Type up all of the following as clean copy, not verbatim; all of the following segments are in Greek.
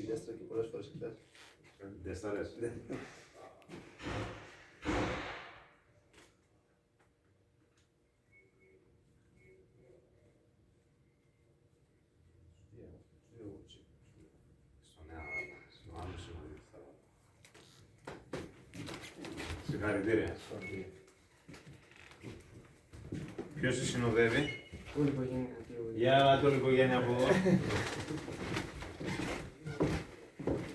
Δέστρα και πολλές φορές χθες. Δεσταρές. Συγχαρητήρια. Ποιος σε συνοδεύει? Όλη η οικογένεια. Για έλα όλη η οικογένεια από εδώ.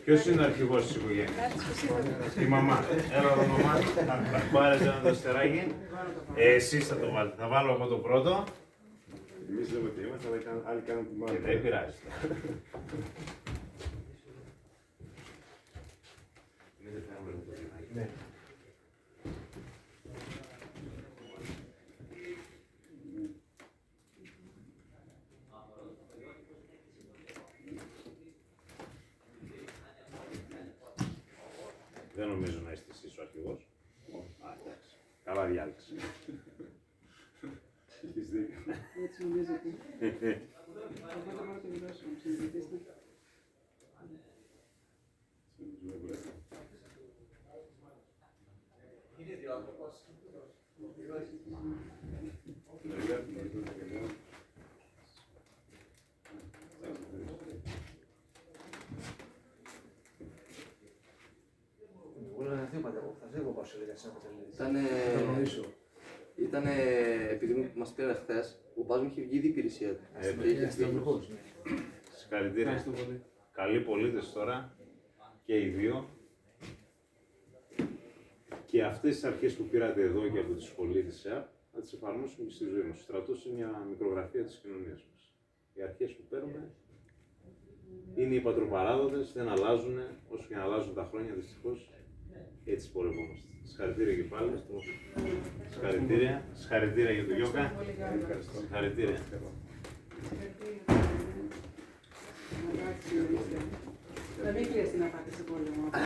Ποιος είναι ο αρχηγός της οικογένειας? Η μαμά. Έλα εδώ μαμά. Θα πάρετε ένα το στεράκι. Εσείς θα το βάλετε. Θα βάλω εγώ το πρώτο. Εμείς λέμε ότι είμαστε, αλλά άλλοι κάνουν την μάλλον. Δεν πειράζει. Ναι. Δεν νομίζω να είστε εσείς ο αρχηγός. Α, εντάξει. Καλά διάλεξη. Έχεις δίκιο. Έτσι νομίζετε. Οπότε μπορώ να το δηλώσω, να συνειδητήσετε. Θα φύγω από ασυλία Ήταν επειδή μας πήραν χθες, ο πας μου είχε βγει η υπηρεσία του. Συγχαρητήρια. Καλοί πολίτες τώρα και οι δύο. Και αυτές τις αρχές που πήρατε εδώ και από τη σχολή της ΕΑΠ θα τις εφαρμόσουμε και στη ζωή μας. Ο στρατός είναι μια μικρογραφία της κοινωνίας μας. Οι αρχές που παίρνουμε είναι οι πατροπαράδοτες, δεν αλλάζουν, όσο και να αλλάζουν τα χρόνια δυστυχώς. Έτσι πορευόμαστε. Συγχαρητήρια και πάλι. Συγχαρητήρια. Συγχαρητήρια για τον Γιώκα. Συγχαρητήρια. Να μην χρειαστεί να πάτε σε πόλεμο.